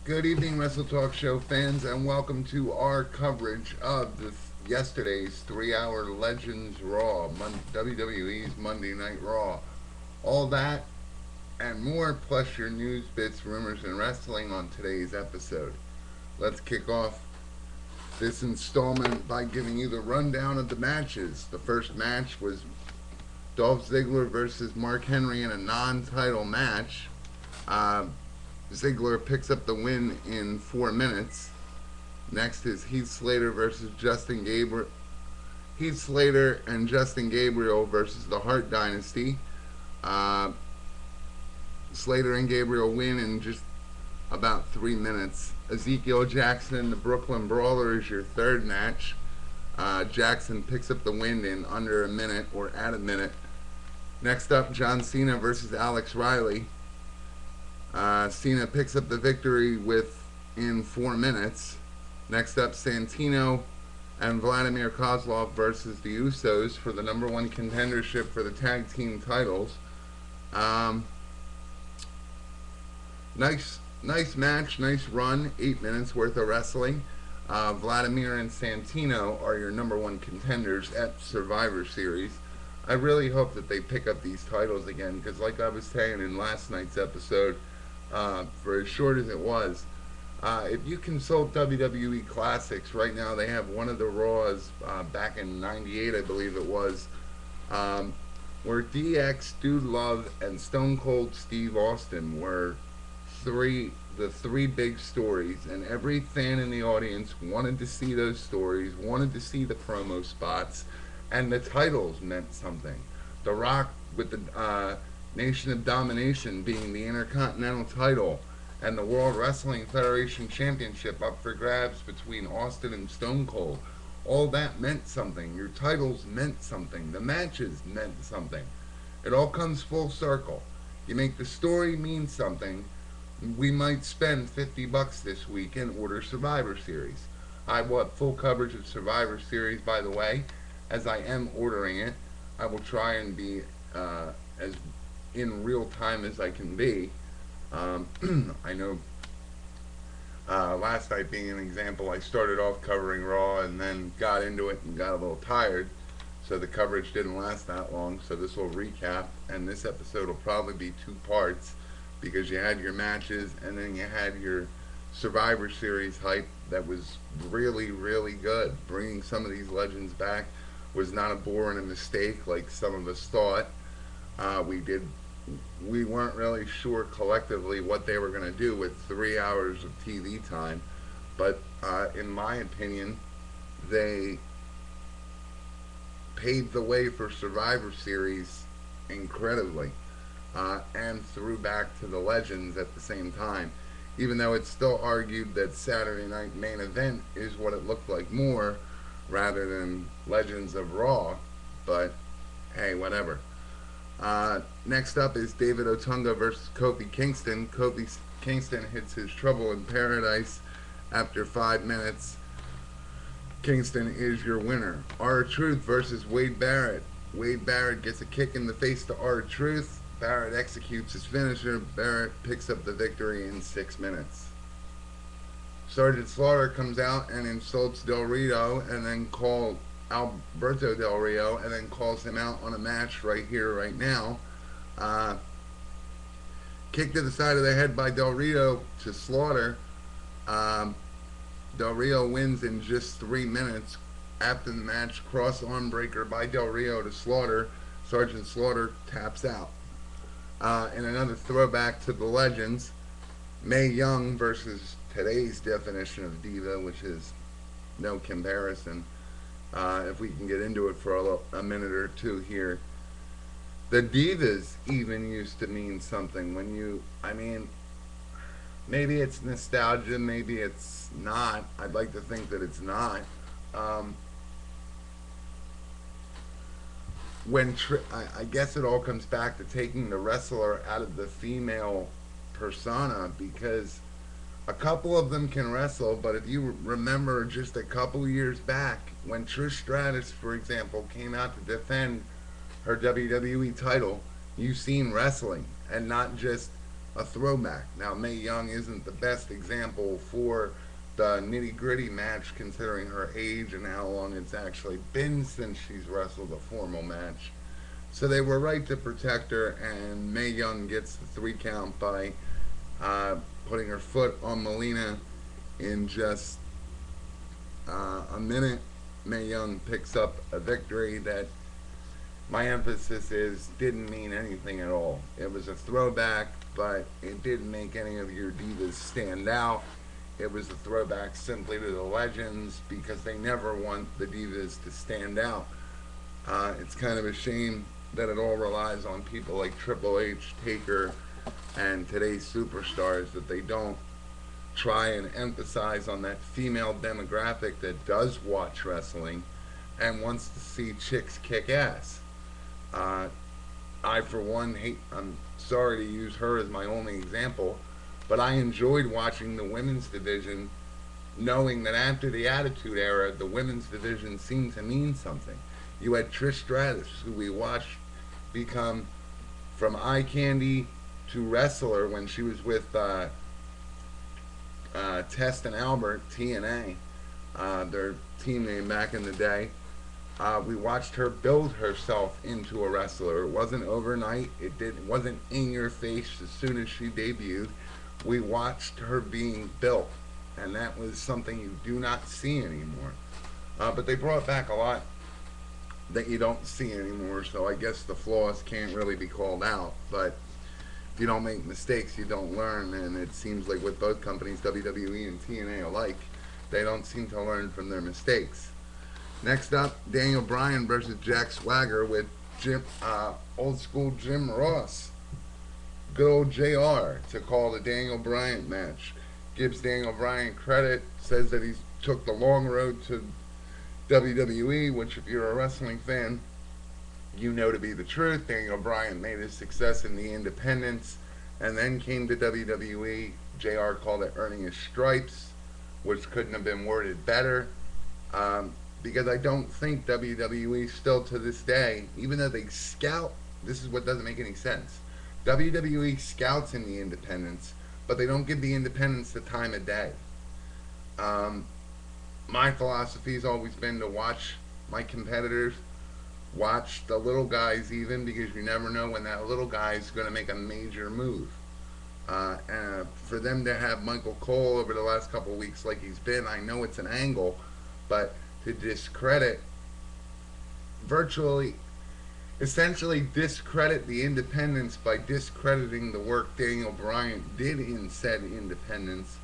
Good evening, WrestleTalkShow fans, and welcome to our coverage of yesterday's 3-hour Legends Raw, WWE's Monday Night Raw. All that and more, plus your news, bits, rumors, and wrestling on today's episode. Let's kick off this installment by giving you the rundown of the matches. The first match was Dolph Ziggler versus Mark Henry in a non-title match. Uh, Ziggler picks up the win in 4 minutes. Next is Heath Slater versus Justin Gabriel. Heath Slater and Justin Gabriel versus the Hart Dynasty. Uh, Slater and Gabriel win in just about 3 minutes. Ezekiel Jackson, the Brooklyn Brawler, is your third match. Jackson picks up the win in under a minute or at a minute. Next up, John Cena versus Alex Riley. Cena picks up the victory in 4 minutes. Next up, Santino and Vladimir Kozlov versus the Usos for the number one contendership for the tag team titles. Um, nice match, nice run. 8 minutes worth of wrestling. Vladimir and Santino are your number one contenders at Survivor Series. I really hope that they pick up these titles again because, like I was saying in last night's episode, for as short as it was, if you consult WWE Classics right now, they have one of the Raws back in '98, I believe it was, where DX, Dude Love, and Stone Cold Steve Austin were the three big stories, and every fan in the audience wanted to see those stories, wanted to see the promo spots, and the titles meant something. The Rock with the Nation of Domination being the Intercontinental title, and the World Wrestling Federation Championship up for grabs between Austin and Stone Cold. All that meant something. Your titles meant something. The matches meant something. It all comes full circle. You make the story mean something. We might spend $50 this week and order Survivor Series. I want full coverage of Survivor Series, by the way, as I am ordering it. I will try and be as in real time as I can be. I know last night being an example, I started off covering Raw and then got into it and got a little tired, so the coverage didn't last that long. So this will recap, and this episode will probably be 2 parts because you had your matches and then you had your Survivor Series hype that was really, really good. Bringing some of these legends back was not a bore and a mistake like some of us thought. We weren't really sure collectively what they were going to do with 3 hours of TV time, but in my opinion, they paved the way for Survivor Series incredibly, and threw back to the legends at the same time. Even though it's still argued that Saturday Night Main Event is what it looked like more rather than Legends of Raw, but hey, whatever. Next up is David Otunga versus Kofi Kingston. Kofi Kingston hits his Trouble in Paradise after 5 minutes. Kingston is your winner. R-Truth versus Wade Barrett. Wade Barrett gets a kick in the face to R-Truth. Barrett executes his finisher. Barrett picks up the victory in 6 minutes. Sergeant Slaughter comes out and insults Del Rio and then Alberto Del Rio and then calls him out on a match right here, right now. Kick to the side of the head by Del Rio to Slaughter. Del Rio wins in just 3 minutes. After the match, cross arm breaker by Del Rio to Slaughter. Sergeant Slaughter taps out. In another throwback to the legends, Mae Young versus today's definition of diva, which is no comparison. If we can get into it for a minute or two here. The divas even used to mean something maybe it's nostalgia, maybe it's not. I'd like to think that it's not. Um, I guess it all comes back to taking the wrestler out of the female persona because a couple of them can wrestle, but if you remember just a couple years back when Trish Stratus, for example, came out to defend her WWE title, you seen wrestling and not just a throwback. Now, Mae Young isn't the best example for the nitty gritty match, considering her age and how long it's actually been since she's wrestled a formal match. So they were right to protect her, and Mae Young gets the 3 count by putting her foot on Melina in just a minute. Mae Young picks up a victory that my emphasis is didn't mean anything at all. It was a throwback, but it didn't make any of your divas stand out. It was a throwback simply to the legends because they never want the divas to stand out. It's kind of a shame that it all relies on people like Triple H, Taker, and today's superstars, that they don't try and emphasize on that female demographic that does watch wrestling and wants to see chicks kick ass. Uh, I, for one, hate. I'm sorry to use her as my only example, but I enjoyed watching the women's division, knowing that after the Attitude Era, the women's division seemed to mean something. You had Trish Stratus, who we watched become from eye candy to wrestler when she was with Test and Albert, TNA, their team name back in the day. We watched her build herself into a wrestler. It wasn't overnight. It wasn't in your face as soon as she debuted. We watched her being built, and that was something you do not see anymore. But they brought back a lot that you don't see anymore, so I guess the flaws can't really be called out. But if you don't make mistakes, you don't learn, and it seems like with both companies, WWE and TNA alike, they don't seem to learn from their mistakes. Next up, Daniel Bryan versus Jack Swagger with old school Jim Ross. Good old JR to call the Daniel Bryan match. Gives Daniel Bryan credit, says that he took the long road to WWE, which if you're a wrestling fan, you know to be the truth. Daniel Bryan made his success in the independents and then came to WWE. JR called it earning his stripes, which couldn't have been worded better. Because I don't think WWE still to this day, even though they scout, this is what doesn't make any sense. WWE scouts in the independents, but they don't give the independents the time of day. My philosophy has always been to watch my competitors, watch the little guys even, because you never know when that little guy is going to make a major move. And for them to have Michael Cole over the last couple of weeks like he's been, I know it's an angle, but to discredit, essentially discredit the independents by discrediting the work Daniel Bryan did in said independents,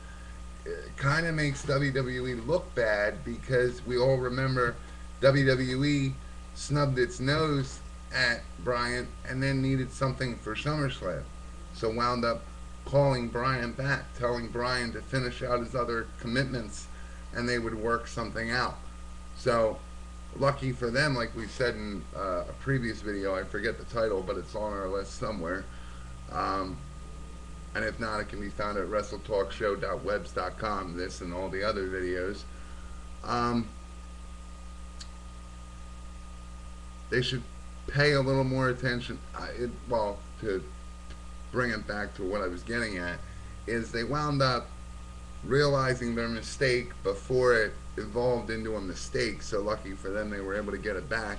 kind of makes WWE look bad, because we all remember WWE snubbed its nose at Bryan and then needed something for SummerSlam. So wound up calling Bryan back, telling Bryan to finish out his other commitments and they would work something out. So, lucky for them, like we said in a previous video, I forget the title, but it's on our list somewhere. And if not, it can be found at WrestleTalkShow.webs.com, this and all the other videos. They should pay a little more attention. To bring it back to what I was getting at, is they wound up realizing their mistake before it evolved into a mistake. So lucky for them, they were able to get it back.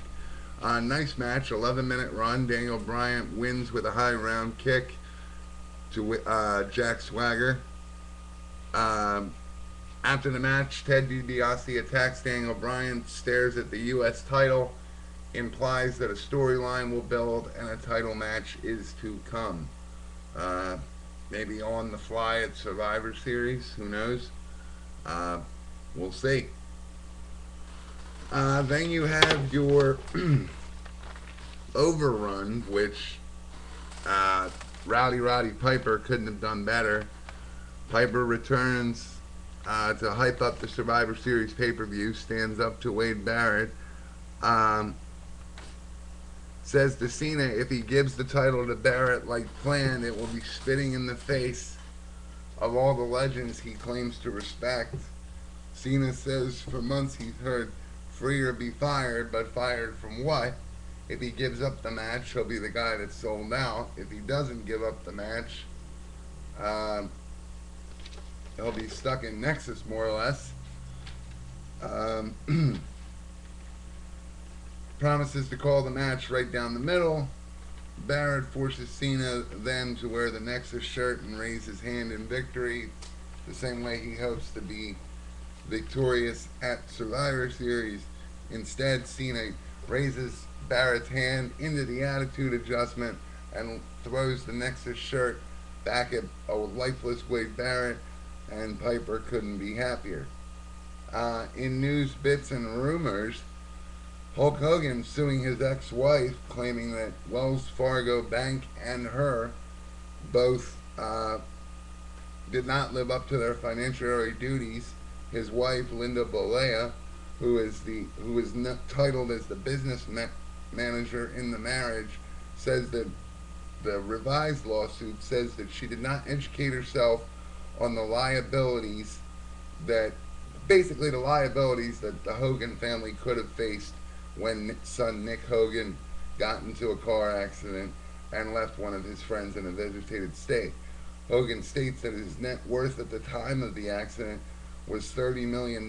Nice match, 11-minute run. Daniel Bryan wins with a high round kick to Jack Swagger. After the match, Ted DiBiase attacks Daniel Bryan, stares at the U.S. title, implies that a storyline will build and a title match is to come. Maybe on the fly at Survivor Series, who knows? We'll see. Then you have your overrun, which Roddy Piper couldn't have done better. Piper returns to hype up the Survivor Series pay-per-view, stands up to Wade Barret, says to Cena if he gives the title to Barrett like planned, it will be spitting in the face of all the legends he claims to respect. Cena says for months he's heard free or be fired, but fired from what? If he gives up the match, he'll be the guy that's sold out. If he doesn't give up the match, Um, he'll be stuck in Nexus more or less. Um, promises to call the match right down the middle. Barrett forces Cena then to wear the Nexus shirt and raise his hand in victory, the same way he hopes to be victorious at Survivor Series. Instead, Cena raises Barrett's hand into the attitude adjustment and throws the Nexus shirt back at a lifeless Wade Barret, and Piper couldn't be happier. In news, bits, and rumors, Hulk Hogan suing his ex-wife, claiming that Wells Fargo Bank and her both did not live up to their financial duties. His wife, Linda Bolea, who is titled as the business manager in the marriage, says that the revised lawsuit says that she did not educate herself on the liabilities that basically the liabilities that the Hogan family could have faced when son Nick Hogan got into a car accident and left one of his friends in a vegetated state. Hogan states that his net worth at the time of the accident was $30 million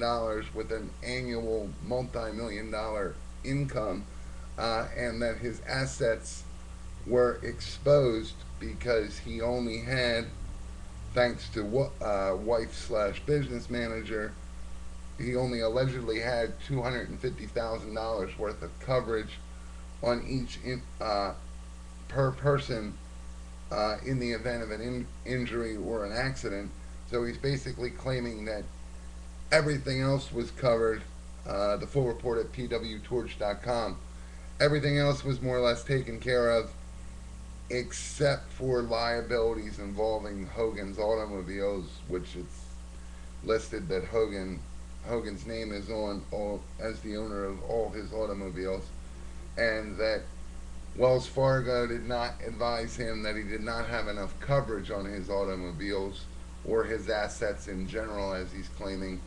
with an annual multi-million-dollar income, and that his assets were exposed because he only had, thanks to wife slash business manager, he only allegedly had $250,000 worth of coverage on each per person in the event of an injury or an accident. So he's basically claiming that everything else was covered. The full report at pwtorch.com. Everything else was more or less taken care of, except for liabilities involving Hogan's automobiles, which it's listed that Hogan's name is on as the owner of all his automobiles, and that Wells Fargo did not advise him that he did not have enough coverage on his automobiles or his assets in general, as he's claiming.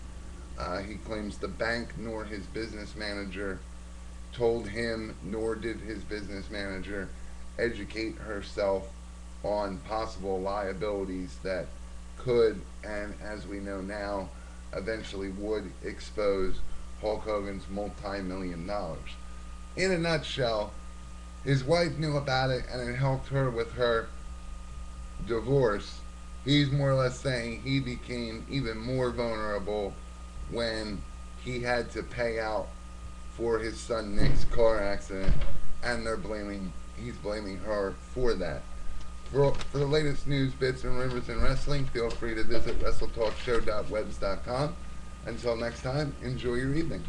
He claims the bank nor his business manager told him, nor did his business manager educate herself on possible liabilities that could, and as we know now, eventually would expose Hulk Hogan's multi-million dollars. In a nutshell, his wife knew about it and it helped her with her divorce. He's more or less saying he became even more vulnerable when he had to pay out for his son Nick's car accident, and he's blaming her for that. For the latest news, bits, and rumors in wrestling, feel free to visit WrestleTalkShow.webs.com. Until next time, enjoy your evening.